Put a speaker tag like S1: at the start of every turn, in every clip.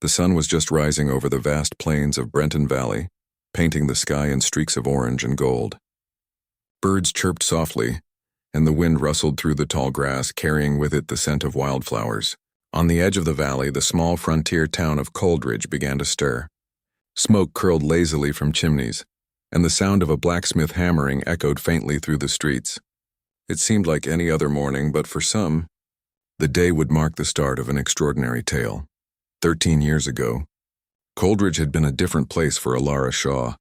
S1: The sun was just rising over the vast plains of Brenton Valley, painting the sky in streaks of orange and gold. Birds chirped softly, and the wind rustled through the tall grass, carrying with it the scent of wildflowers. On the edge of the valley, the small frontier town of Coldridge began to stir. Smoke curled lazily from chimneys, and the sound of a blacksmith hammering echoed faintly through the streets. It seemed like any other morning, but for some, the day would mark the start of an extraordinary tale. 13 years ago, Coldridge had been a different place for Alara Shaw.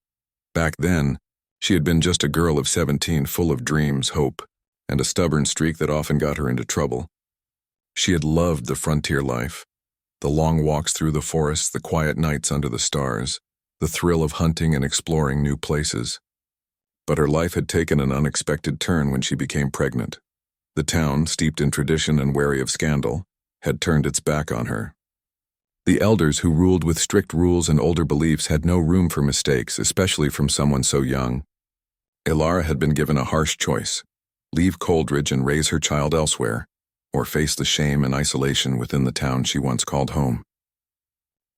S1: Back then, she had been just a girl of 17, full of dreams, hope, and a stubborn streak that often got her into trouble. She had loved the frontier life, the long walks through the forests, the quiet nights under the stars, the thrill of hunting and exploring new places. But her life had taken an unexpected turn when she became pregnant. The town, steeped in tradition and wary of scandal, had turned its back on her. The elders who ruled with strict rules and older beliefs had no room for mistakes, especially from someone so young. Alara had been given a harsh choice: leave Coldridge and raise her child elsewhere, or face the shame and isolation within the town she once called home.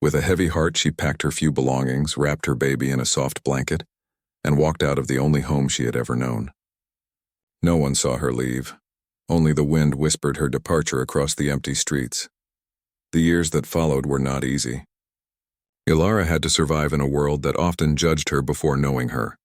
S1: With a heavy heart, she packed her few belongings, wrapped her baby in a soft blanket, and walked out of the only home she had ever known. No one saw her leave. Only the wind whispered her departure across the empty streets. The years that followed were not easy. Alara had to survive in a world that often judged her before knowing her.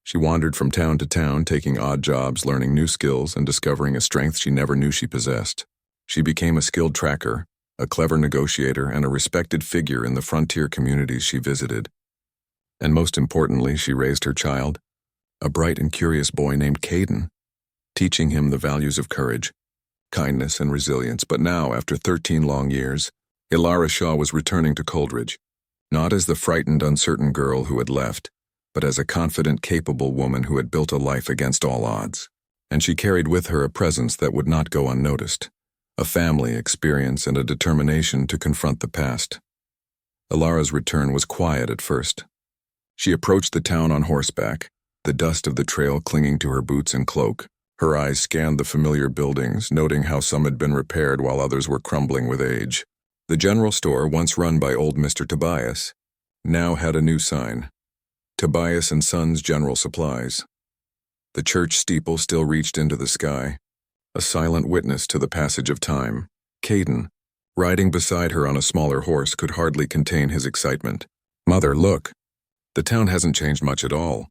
S1: She wandered from town to town, taking odd jobs, learning new skills, and discovering a strength she never knew she possessed. She became a skilled tracker, a clever negotiator, and a respected figure in the frontier communities she visited. And most importantly, she raised her child, a bright and curious boy named Caden, teaching him the values of courage, kindness, and resilience. But now, after 13 long years, Alara Shaw was returning to Coldridge, not as the frightened, uncertain girl who had left, but as a confident, capable woman who had built a life against all odds. And she carried with her a presence that would not go unnoticed, a family experience and a determination to confront the past. Alara's return was quiet at first. She approached the town on horseback, the dust of the trail clinging to her boots and cloak. Her eyes scanned the familiar buildings, noting how some had been repaired while others were crumbling with age. The general store, once run by old Mr. Tobias, now had a new sign: Tobias and Sons General Supplies. The church steeple still reached into the sky, a silent witness to the passage of time. Caden, riding beside her on a smaller horse, could hardly contain his excitement. "Mother, look! The town hasn't changed much at all,"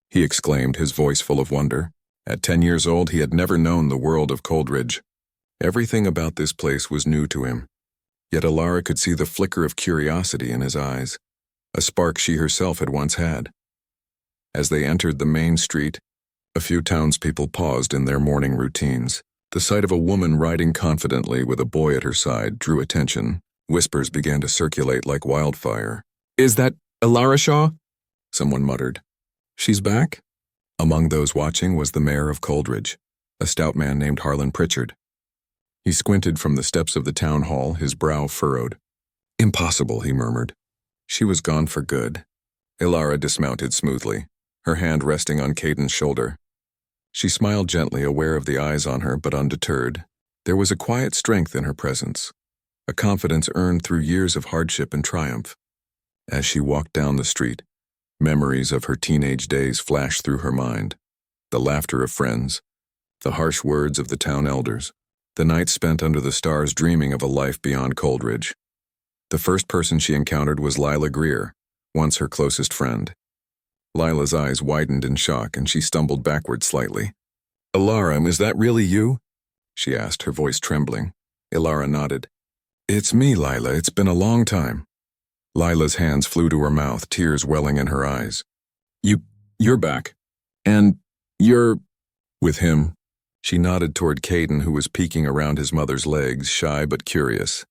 S1: he exclaimed, his voice full of wonder. At 10 years old, he had never known the world of Coldridge. Everything about this place was new to him. Yet Alara could see the flicker of curiosity in his eyes, a spark she herself had once had. As they entered the main street, a few townspeople paused in their morning routines. The sight of a woman riding confidently with a boy at her side drew attention. Whispers began to circulate like wildfire. "Is that Alara Shaw?" someone muttered. "She's back?" Among those watching was the mayor of Coldridge, a stout man named Harlan Pritchard. He squinted from the steps of the town hall, his brow furrowed. "Impossible," he murmured. She was gone for good. Alara dismounted smoothly, her hand resting on Caden's shoulder. She smiled gently, aware of the eyes on her, but undeterred. There was a quiet strength in her presence, a confidence earned through years of hardship and triumph. As she walked down the street, memories of her teenage days flashed through her mind: the laughter of friends, the harsh words of the town elders, the nights spent under the stars dreaming of a life beyond Coldridge. The first person she encountered was Lila Greer, once her closest friend. Lila's eyes widened in shock, and she stumbled backward slightly. "Alara, is that really you?" she asked, her voice trembling. Alara nodded. "It's me, Lila. It's been a long time." Lila's hands flew to her mouth, tears welling in her eyes. You're back. And you're with him." She nodded toward Caden, who was peeking around his mother's legs, shy but curious.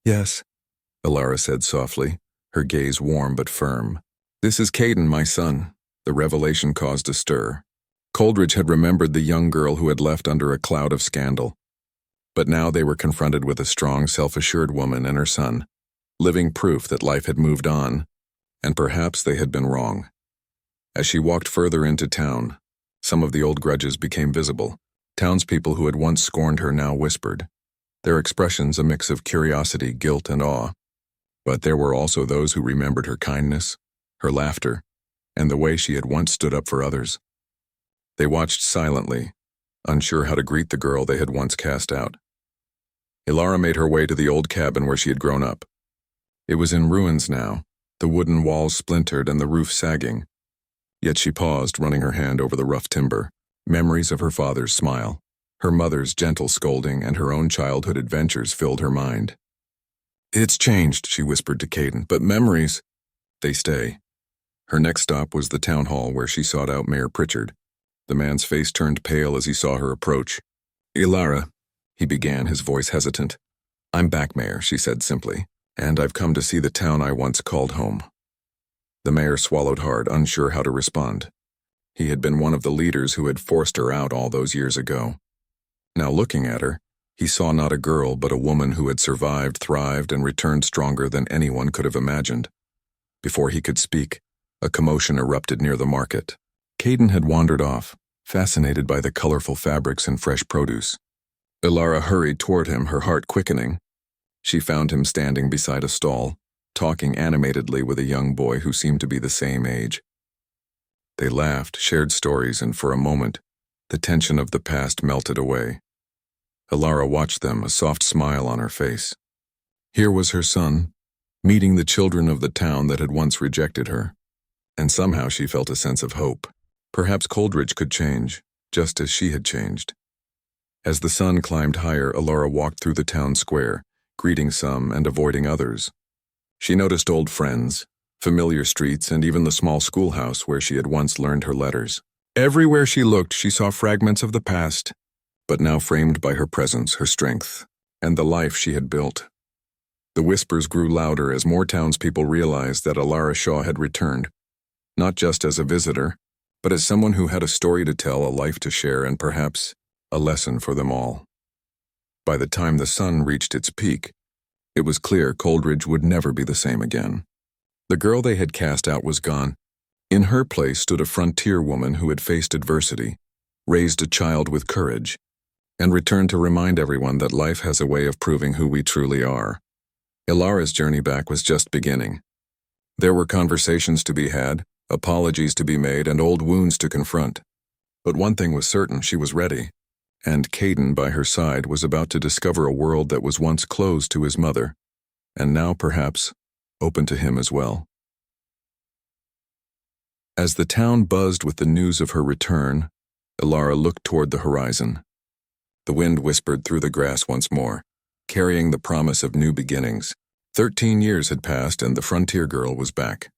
S1: "Yes," Alara said softly, her gaze warm but firm. "This is Caden, my son." The revelation caused a stir. Coldridge had remembered the young girl who had left under a cloud of scandal. But now they were confronted with a strong, self-assured woman and her son, living proof that life had moved on, and perhaps they had been wrong. As she walked further into town, some of the old grudges became visible. Townspeople who had once scorned her now whispered, their expressions a mix of curiosity, guilt, and awe. But there were also those who remembered her kindness, her laughter, and the way she had once stood up for others. They watched silently, unsure how to greet the girl they had once cast out. Ilara made her way to the old cabin where she had grown up. It was in ruins now, the wooden walls splintered and the roof sagging. Yet she paused, running her hand over the rough timber. Memories of her father's smile, her mother's gentle scolding, and her own childhood adventures filled her mind. "It's changed," she whispered to Caden, "but memories, they stay." Her next stop was the town hall where she sought out Mayor Pritchard. The man's face turned pale as he saw her approach. "Ilara," he began, his voice hesitant. "I'm back, Mayor," she said simply, "and I've come to see the town I once called home." The mayor swallowed hard, unsure how to respond. He had been one of the leaders who had forced her out all those years ago. Now looking at her, he saw not a girl but a woman who had survived, thrived, and returned stronger than anyone could have imagined. Before he could speak, a commotion erupted near the market. Caden had wandered off, fascinated by the colorful fabrics and fresh produce. Ilara hurried toward him, her heart quickening. She found him standing beside a stall, talking animatedly with a young boy who seemed to be the same age. They laughed, shared stories, and for a moment, the tension of the past melted away. Ilara watched them, a soft smile on her face. Here was her son, meeting the children of the town that had once rejected her. And somehow she felt a sense of hope. Perhaps Coldridge could change, just as she had changed. As the sun climbed higher, Ilara walked through the town square, greeting some and avoiding others. She noticed old friends, familiar streets, and even the small schoolhouse where she had once learned her letters. Everywhere she looked, she saw fragments of the past, but now framed by her presence, her strength, and the life she had built. The whispers grew louder as more townspeople realized that Ilara Shaw had returned, not just as a visitor, but as someone who had a story to tell, a life to share, and perhaps a lesson for them all. By the time the sun reached its peak, it was clear Coldridge would never be the same again. The girl they had cast out was gone. In her place stood a frontier woman who had faced adversity, raised a child with courage, and returned to remind everyone that life has a way of proving who we truly are. Ilara's journey back was just beginning. There were conversations to be had, apologies to be made, and old wounds to confront. But one thing was certain, she was ready. And Caden, by her side, was about to discover a world that was once closed to his mother, and now, perhaps, open to him as well. As the town buzzed with the news of her return, Ilara looked toward the horizon. The wind whispered through the grass once more, carrying the promise of new beginnings. 13 years had passed and the frontier girl was back.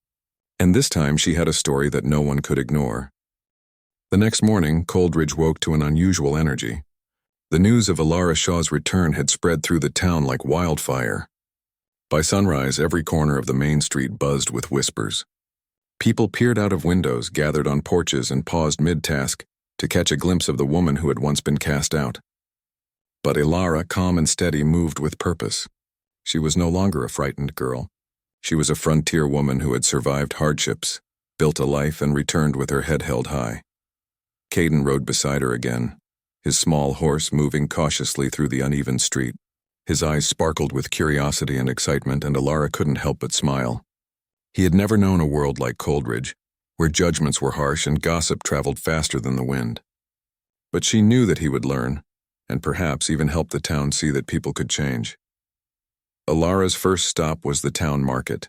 S1: And this time she had a story that no one could ignore. The next morning, Coldridge woke to an unusual energy. The news of Ilara Shaw's return had spread through the town like wildfire. By sunrise, every corner of the main street buzzed with whispers. People peered out of windows, gathered on porches, and paused mid-task to catch a glimpse of the woman who had once been cast out. But Ilara, calm and steady, moved with purpose. She was no longer a frightened girl. She was a frontier woman who had survived hardships, built a life, and returned with her head held high. Caden rode beside her again, his small horse moving cautiously through the uneven street. His eyes sparkled with curiosity and excitement, and Ilara couldn't help but smile. He had never known a world like Coldridge, where judgments were harsh and gossip traveled faster than the wind. But she knew that he would learn, and perhaps even help the town see that people could change. Ilara's first stop was the town market.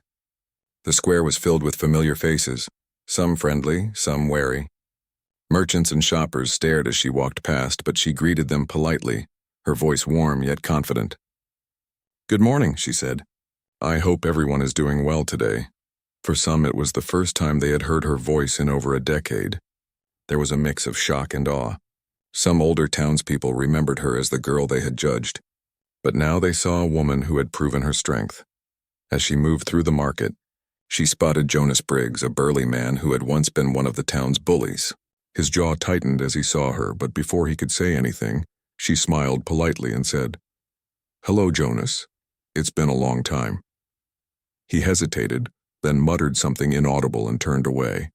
S1: The square was filled with familiar faces, some friendly, some wary. Merchants and shoppers stared as she walked past, but she greeted them politely, her voice warm yet confident. "Good morning," she said. "I hope everyone is doing well today." For some, it was the first time they had heard her voice in over a decade. There was a mix of shock and awe. Some older townspeople remembered her as the girl they had judged, but now they saw a woman who had proven her strength. As she moved through the market, she spotted Jonas Briggs, a burly man who had once been one of the town's bullies. His jaw tightened as he saw her, but before he could say anything, she smiled politely and said, "Hello, Jonas. It's been a long time." He hesitated, then muttered something inaudible and turned away.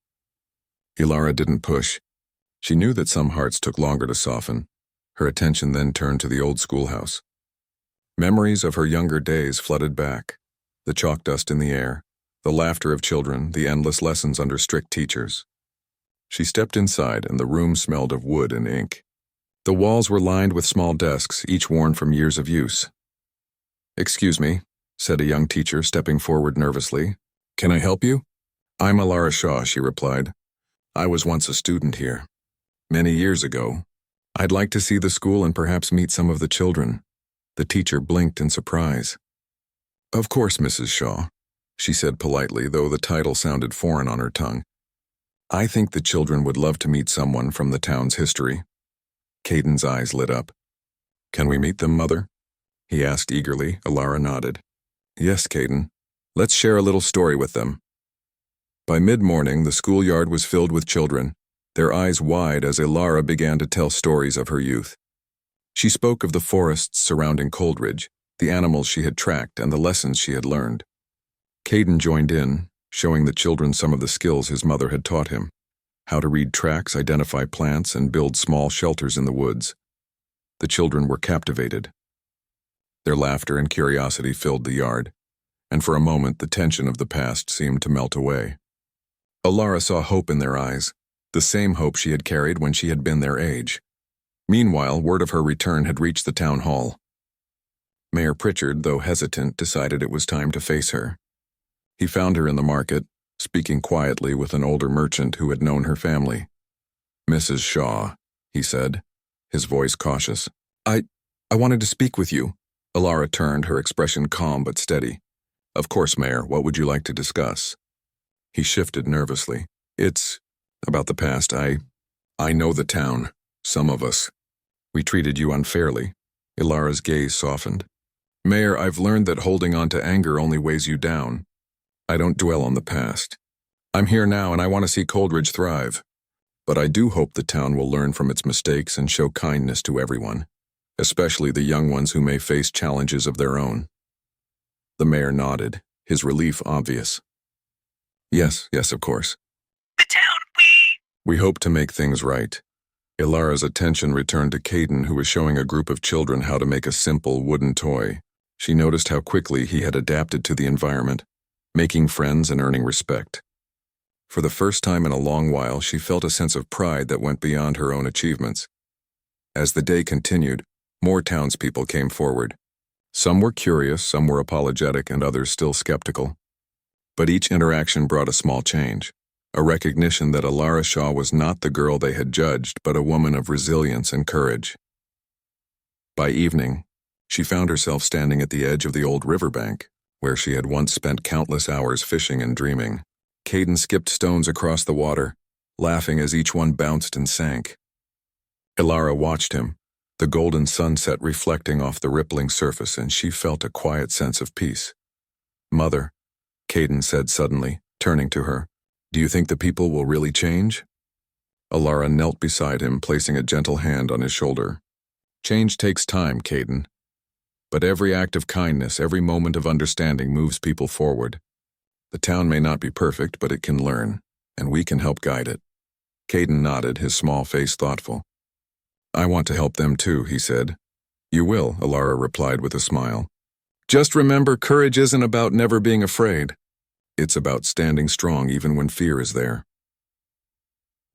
S1: Ilara didn't push. She knew that some hearts took longer to soften. Her attention then turned to the old schoolhouse. Memories of her younger days flooded back. The chalk dust in the air, the laughter of children, the endless lessons under strict teachers. She stepped inside, and the room smelled of wood and ink. The walls were lined with small desks, each worn from years of use. "Excuse me," said a young teacher, stepping forward nervously. "Can I help you?" "I'm Alara Shaw," she replied. "I was once a student here. Many years ago. I'd like to see the school and perhaps meet some of the children." The teacher blinked in surprise. "Of course, Mrs. Shaw," she said politely, though the title sounded foreign on her tongue. "I think the children would love to meet someone from the town's history." Caden's eyes lit up. "Can we meet them, Mother?" he asked eagerly. Alara nodded. "Yes, Caden. Let's share a little story with them." By mid-morning, the schoolyard was filled with children, their eyes wide as Alara began to tell stories of her youth. She spoke of the forests surrounding Coldridge, the animals she had tracked, and the lessons she had learned. Caden joined in, showing the children some of the skills his mother had taught him: how to read tracks, identify plants, and build small shelters in the woods. The children were captivated. Their laughter and curiosity filled the yard, and for a moment the tension of the past seemed to melt away. Alara saw hope in their eyes, the same hope she had carried when she had been their age. Meanwhile, word of her return had reached the town hall. Mayor Pritchard, though hesitant, decided it was time to face her. He found her in the market, speaking quietly with an older merchant who had known her family. "Mrs. Shaw," he said, his voice cautious. I wanted to speak with you." Alara turned, her expression calm but steady. "Of course, Mayor, what would you like to discuss?" He shifted nervously. "It's about the past. I know the town. Some of us. We treated you unfairly." Ilara's gaze softened. "Mayor, I've learned that holding on to anger only weighs you down. I don't dwell on the past. I'm here now and I want to see Coldridge thrive. But I do hope the town will learn from its mistakes and show kindness to everyone, especially the young ones who may face challenges of their own." The mayor nodded, his relief obvious. Yes, of course.
S2: The town,
S1: We hope to make things right." Ilara's attention returned to Caden, who was showing a group of children how to make a simple wooden toy. She noticed how quickly he had adapted to the environment, making friends and earning respect. For the first time in a long while, she felt a sense of pride that went beyond her own achievements. As the day continued, more townspeople came forward. Some were curious, some were apologetic, and others still skeptical. But each interaction brought a small change, a recognition that Alara Shaw was not the girl they had judged, but a woman of resilience and courage. By evening, she found herself standing at the edge of the old riverbank, where she had once spent countless hours fishing and dreaming. Caden skipped stones across the water, laughing as each one bounced and sank. Alara watched him, the golden sunset reflecting off the rippling surface, and she felt a quiet sense of peace. "Mother," Caden said suddenly, turning to her, "do you think the people will really change?" Alara knelt beside him, placing a gentle hand on his shoulder. "Change takes time, Caden. But every act of kindness, every moment of understanding moves people forward. The town may not be perfect, but it can learn, and we can help guide it." Caden nodded, his small face thoughtful. "I want to help them too," he said. "You will," Alara replied with a smile. "Just remember, courage isn't about never being afraid. It's about standing strong even when fear is there."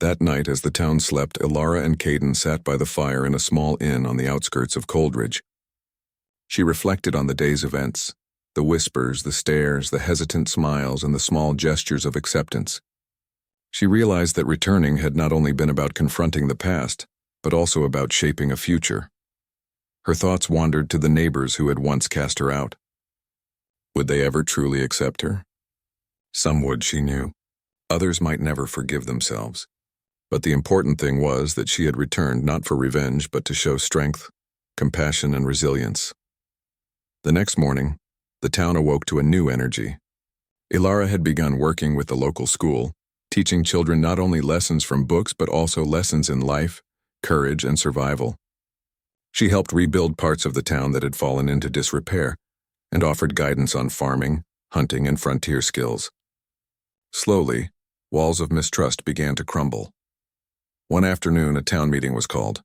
S1: That night, as the town slept, Alara and Caden sat by the fire in a small inn on the outskirts of Coldridge. She reflected on the day's events, the whispers, the stares, the hesitant smiles, and the small gestures of acceptance. She realized that returning had not only been about confronting the past, but also about shaping a future. Her thoughts wandered to the neighbors who had once cast her out. Would they ever truly accept her? Some would, she knew. Others might never forgive themselves. But the important thing was that she had returned not for revenge, but to show strength, compassion, and resilience. The next morning, the town awoke to a new energy. Alara had begun working with the local school, teaching children not only lessons from books but also lessons in life, courage, and survival. She helped rebuild parts of the town that had fallen into disrepair and offered guidance on farming, hunting, and frontier skills. Slowly, walls of mistrust began to crumble. One afternoon, a town meeting was called.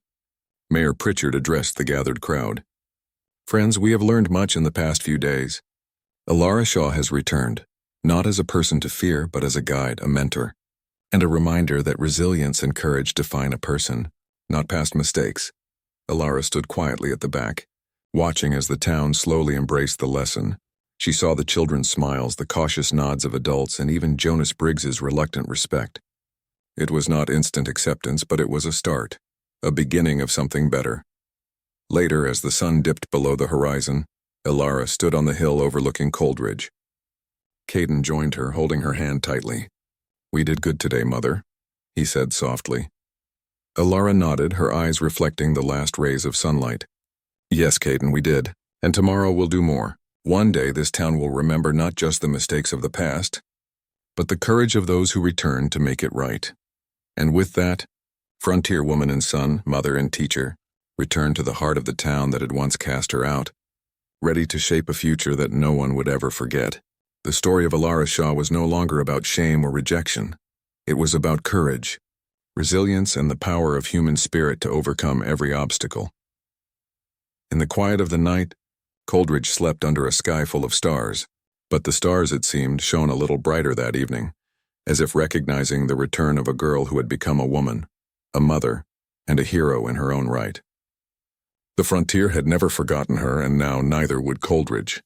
S1: Mayor Pritchard addressed the gathered crowd. "Friends, we have learned much in the past few days. Alara Shaw has returned, not as a person to fear, but as a guide, a mentor, and a reminder that resilience and courage define a person, not past mistakes. Alara stood quietly at the back, watching as the town slowly embraced the lesson. She saw the children's smiles, the cautious nods of adults, and even Jonas Briggs's reluctant respect. It was not instant acceptance, but it was a start, a beginning of something better. Later, as the sun dipped below the horizon, Alara stood on the hill overlooking Coldridge. Caden joined her, holding her hand tightly. "We did good today, Mother," he said softly. Alara nodded, her eyes reflecting the last rays of sunlight. "Yes, Caden, we did. And tomorrow we'll do more. One day this town will remember not just the mistakes of the past, but the courage of those who returned to make it right." And with that, frontier woman and son, mother and teacher, returned to the heart of the town that had once cast her out, ready to shape a future that no one would ever forget. The story of Alara Shaw was no longer about shame or rejection. It was about courage, resilience, and the power of human spirit to overcome every obstacle. In the quiet of the night, Coldridge slept under a sky full of stars, but the stars, it seemed, shone a little brighter that evening, as if recognizing the return of a girl who had become a woman, a mother, and a hero in her own right. The frontier had never forgotten her, and now neither would Coldridge.